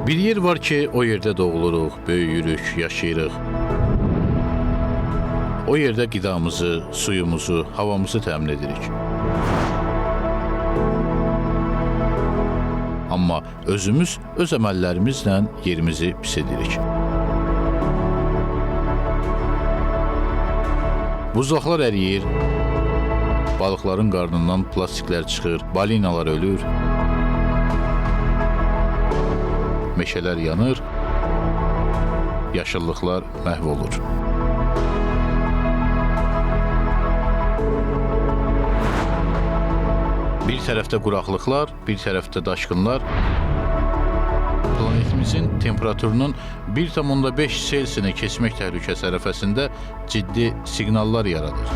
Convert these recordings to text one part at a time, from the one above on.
Bir yer var ki, o yerdə doğuluruq, böyüyürük, yaşayırıq. O yerdə qidamızı, suyumuzu, havamızı təmin edirik. Amma özümüz öz əməllərimizlə yerimizi pis edirik. Buzlaqlar əriyir, balıqların qarnından plastiklər çıxır, balinalar ölür, meşələr yanır, yaşıllıqlar məhv olur. Bir tərəfdə quraqlıqlar, bir tərəfdə daşqınlar planetimizin temperaturunun 1,5 Selsiyə keçmək təhlükəsi ərəfəsində ciddi siqnallar yaradır.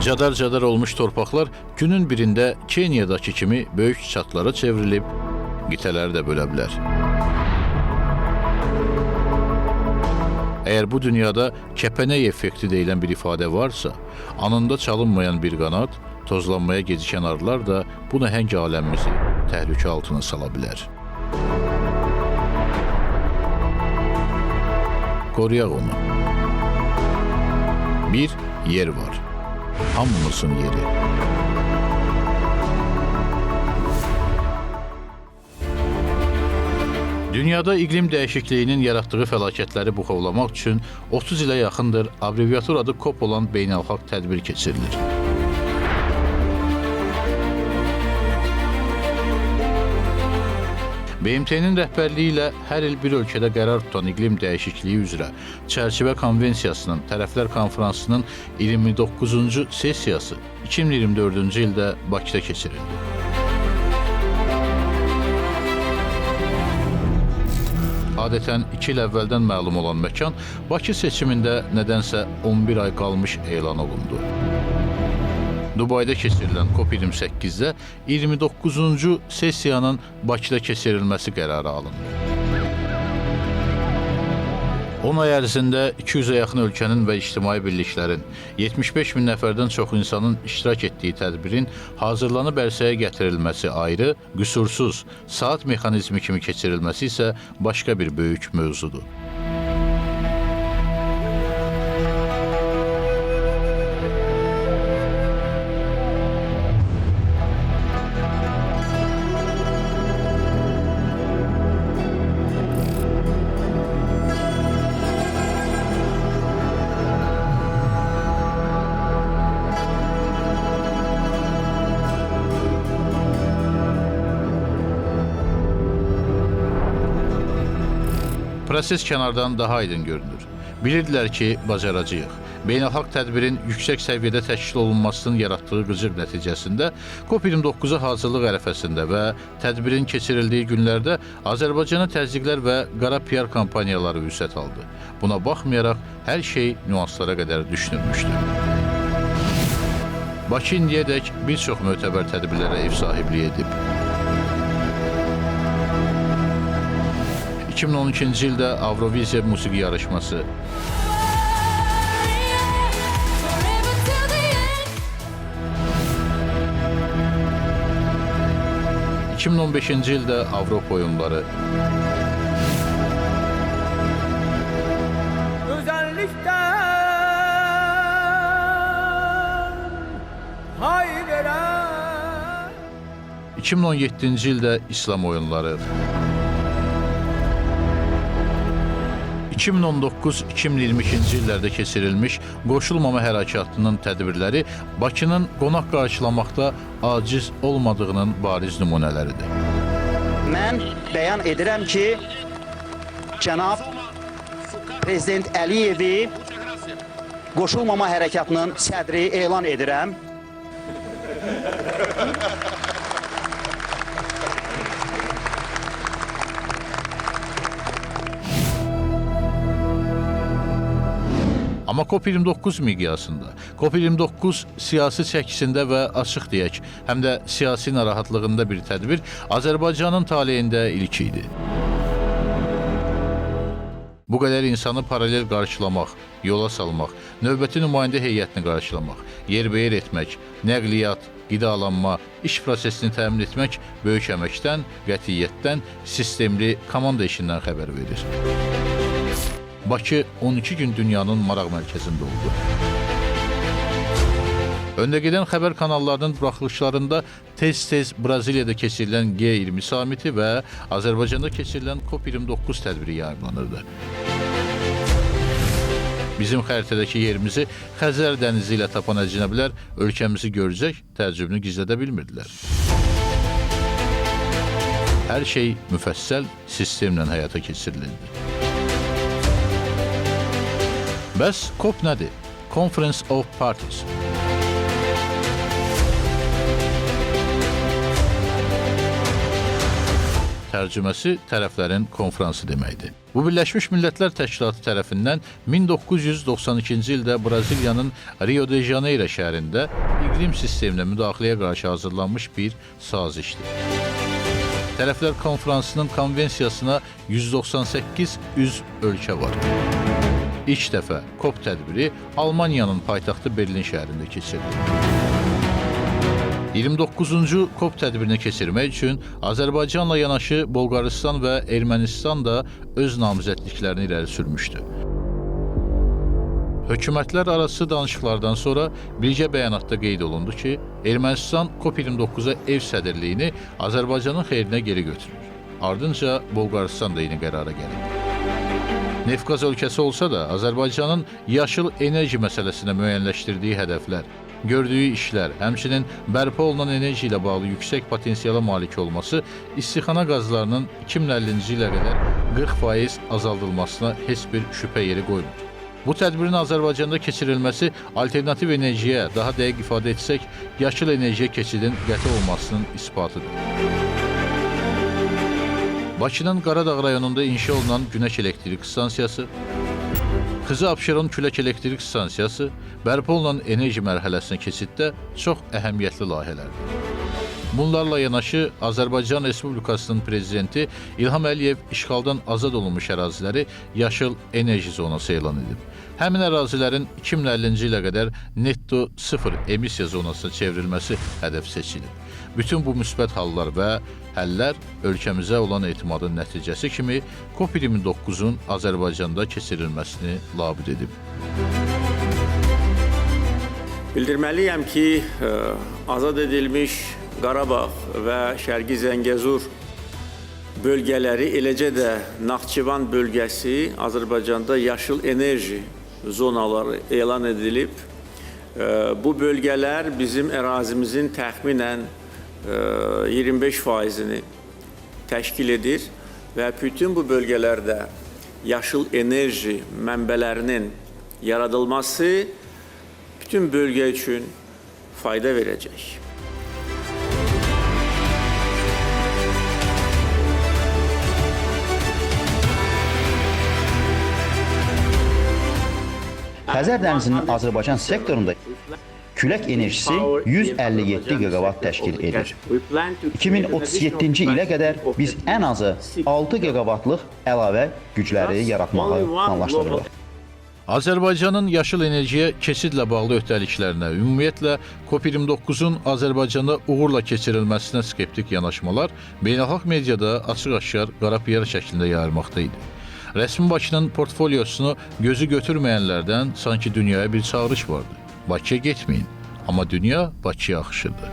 Cadar-cadar olmuş torpaqlar günün birində Keniyadakı kimi böyük çatlara çevrilib, qitələri də bölə bilər. Əgər bu dünyada kəpənək effekti deyilən bir ifadə varsa, anında çalınmayan bir qanad, tozlanmaya gecikən arılar da bu nəhəng aləmimizi təhlükə altına sala bilər. Qoruyaq onu. Bir yer var. Hamımızın yeri. Dünyada iqlim dəyişikliyinin yaratdığı fəlakətləri buxovlamaq üçün 30 ilə yaxındır abreviatur adı COP olan beynəlxalq tədbir keçirilir. BMT-nin rəhbərliyi ilə hər il bir ölkədə qərar tutan iqlim dəyişikliyi üzrə çərçivə konvensiyasının, tərəflər konfransının 29-cu sessiyası 2024-cü ildə Bakıda keçirildi. Adətən 2 il əvvəldən məlum olan məkan Bakı seçimində nədənsə 11 ay qalmış elan olundu. Dubayda keçirilən COP28-də 29-cu sessiyanın Bakıda keçirilməsi qərarı alındı. 10 ay ərzində 200-ə yaxın ölkənin və ictimai birliklərin, 75 min nəfərdən çox insanın iştirak etdiyi tədbirin hazırlanıb ərsəyə gətirilməsi ayrı, qüsursuz, saat mexanizmi kimi keçirilməsi isə başqa bir böyük mövzudur. Proses kənardan daha aydın görünür. Bilirdilər ki, bacaracağıq. Beynəlxalq tədbirin yüksək səviyyədə təşkil olunmasının yaratdığı qıcıq nəticəsində COP29-a hazırlıq ərəfəsində və tədbirin keçirildiyi günlərdə Azərbaycanı təzyiqlər və qara PR kampaniyaları vüsət aldı. Buna baxmayaraq, hər şey nüanslara qədər düşünülmüşdü. Bakı indiyədək bir çox mötəbər tədbirlərə ev sahibliyi edib. 2012-ci ildə Avroviziya musiqi yarışması, 2015-ci ildə Avropa oyunları, Özellikle hayrere 2017-ci ildə İslam oyunları, 2019-2022-ci illərdə keçirilmiş qoşulmama hərəkatının tədbirləri Bakının qonaq qarşılamaqda aciz olmadığının bariz nümunələridir. Mən bəyan edirəm ki, cənab Prezident Əliyevi qoşulmama hərəkatının sədri elan edirəm. Amma COP29 miqyasında, COP29 siyasi çəkisində və açıq deyək, həm də siyasi narahatlığında bir tədbir Azərbaycanın taleyində ilk idi. Bu qədər insanı paralel qarşılamaq, yola salmaq, növbəti nümayəndə heyətini qarşılamaq, yerbəyer etmək, nəqliyyat, qidalanma, iş prosesini təmin etmək böyük əməkdən, qətiyyətdən, sistemli komanda işindən xəbər verir. Bakı 12 gün dünyanın maraq mərkəzində oldu. Öndə gedən xəbər kanallarının buraxılışlarında tez-tez Braziliyada keçirilən G20 samiti və Azərbaycanda keçirilən COP29 tədbiri yayımlanırdı. Bizim xəritədəki yerimizi Xəzər dənizi ilə tapan əcnəbilər ölkəmizi görəcək, təəccübünü gizlədə bilmirdilər. Hər şey müfəssəl sistemlə həyata keçirilirdi. Bəs COP nədir? Conference of Parties. Tərcüməsi tərəflərin konfransı deməkdir. Bu Birləşmiş Millətlər Təşkilatı tərəfindən 1992-ci ildə Braziliyanın Rio de Janeiro şəhərində iqlim sisteminə müdaxiləyə qarşı hazırlanmış bir sazişdir. Tərəflər konfransının konvensiyasına 198 üzv ölkə var. İlk dəfə COP tədbiri Almaniyanın paytaxtı Berlin şəhərində keçirildi. 29-cu COP tədbirini keçirmək üçün Azərbaycanla yanaşı Bolqarıstan və Ermənistan da öz namizədliklərini irəli sürmüşdü. Hökumətlər arası danışıqlardan sonra birgə bəyanatda qeyd olundu ki, Ermənistan COP29-a ev sədrliyini Azərbaycanın xeyrinə geri götürür. Ardınca Bolqarıstan da eyni qərara gəlir. Neft-qaz ölkəsi olsa da Azərbaycanın yaşıl enerji məsələsinə müəyyənləşdirdiyi hədəflər, gördüyü işlər, həmçinin bərpa olunan enerji ilə bağlı yüksək potensiala malik olması istixana qazlarının 2050-ci ilə qədər 40% azaldılmasına heç bir şübhə yeri qoymur. Bu tədbirin Azərbaycanda keçirilməsi alternativ enerjiyə, daha dəqiq ifadə etsək, yaşıl enerjiyə keçidin qəti olmasının isbatıdır. Bakının Qaradağ rayonunda inşa olunan Günəş elektrik stansiyası, Xızı-Abşeron külək elektrik stansiyası bərpa olunan enerji mərhələsinə keçiddə çox əhəmiyyətli layihələrdir. Bunlarla yanaşı Azərbaycan Respublikasının prezidenti İlham Əliyev işğaldan azad olunmuş əraziləri yaşıl enerji zonası elan edib. Həmin ərazilərin 2050-ci ilə qədər netto sıfır emissiya zonasına çevrilməsi hədəf seçilib. Bütün bu müsbət hallar və həllər ölkəmizə olan etimadın nəticəsi kimi COP29-un Azərbaycanda keçirilməsini labüd edib. Bildirməliyəm ki, azad edilmiş Qarabağ və Şərqi Zəngəzur bölgələri, eləcə də Naxçıvan bölgəsi Azərbaycanda yaşıl enerji zonaları elan edilib. Bu bölgələr bizim ərazimizin təxminən 25%-ni təşkil edir və bütün bu bölgələrdə yaşıl enerji mənbələrinin yaradılması bütün bölgə üçün fayda verəcək. Xəzər dənizinin Azərbaycan sektorunda külək enerjisi 157 giqavat təşkil edir. 2037-ci ilə qədər biz ən azı 6 giqavatlıq əlavə gücləri yaratmağı planlaşdırırıq. Azərbaycanın yaşıl enerjiyə keçidlə bağlı öhdəliklərinə, ümumiyyətlə COP29-un Azərbaycanda uğurla keçirilməsinə skeptik yanaşmalar beynəlxalq mediada açıq-aşkar qara PR şəklində yayılmaqda idi. Rəsmi Bakının portfolyosunu gözü götürməyənlərdən sanki dünyaya bir çağırış vardı. Bakıya getməyin, amma dünya Bakıya axışırdı.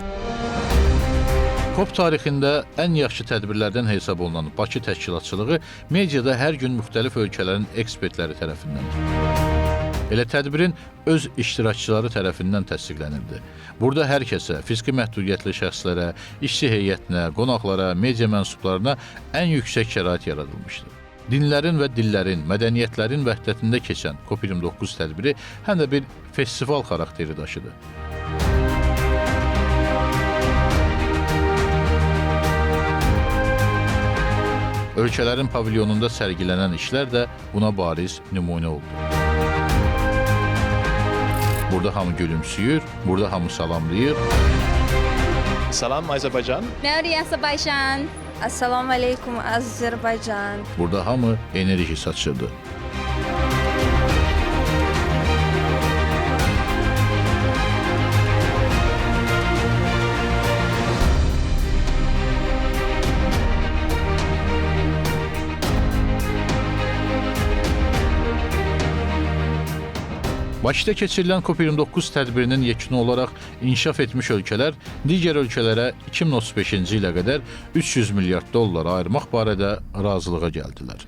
COP tarixində ən yaxşı tədbirlərdən hesab olunan Bakı təşkilatçılığı mediada hər gün müxtəlif ölkələrin ekspertləri tərəfindəndir. Elə tədbirin öz iştirakçıları tərəfindən təsdiqlənirdi. Burada hər kəsə, fiziki məhdudiyyətli şəxslərə, işçi heyətinə, qonaqlara, media mənsublarına ən yüksək şərait yaradılmışdı. Dinlərin və dillərin, mədəniyyətlərin vəhdətində keçən COP29 tədbiri həm də bir festival xarakteri daşıdı. Ölkələrin pavilyonunda sərgilənən işlər də buna bariz nümunə oldu. Burada hamı gülümsüyür, burada hamı salamlayır. Salam Azərbaycan. Merhaba Azerbaycan. Assalamu alaikum Azerbaycan. Burada hamı enerji saçırdı. Bakıda keçirilən COP29 tədbirinin yekunu olaraq inkişaf etmiş ölkələr digər ölkələrə 2035-ci ilə qədər 300 milyard dollar ayırmaq barədə razılığa gəldilər.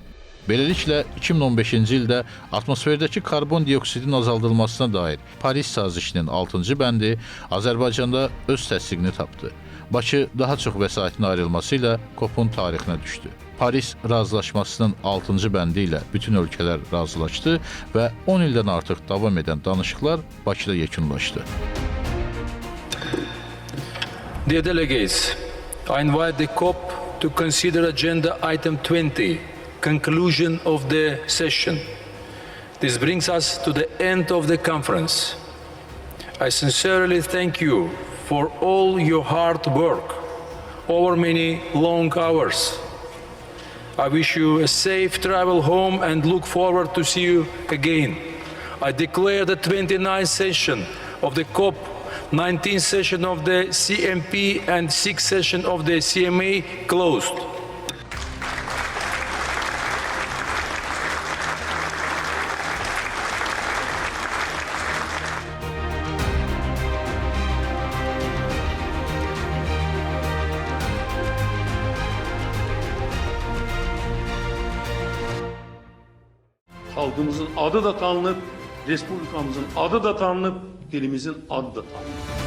Beləliklə, 2015-ci ildə atmosferdəki karbon dioksidin azaldılmasına dair Paris sazişinin 6-cı bəndi Azərbaycanda öz təsdiqini tapdı. Bakı daha çox vəsaitin ayrılması ilə COP-un tarixinə düşdü. Paris razılaşmasının 6-cı bəndi ilə bütün ölkələr razılaşdı və 10 ildən artıq davam edən danışıqlar Bakıda yekunlaşdı. Dear delegates, I invite the COP to consider agenda item 20, conclusion of the session. This brings us to the end of the conference. I sincerely thank you for all your hard work over many long hours. I wish you a safe travel home and look forward to see you again. I declare the 29th session of the COP, 19th session of the CMP and 6th session of the CMA closed. Halkımızın adı da tanınıp, Respublikamızın adı da tanınıp, dilimizin adı da tanınıp.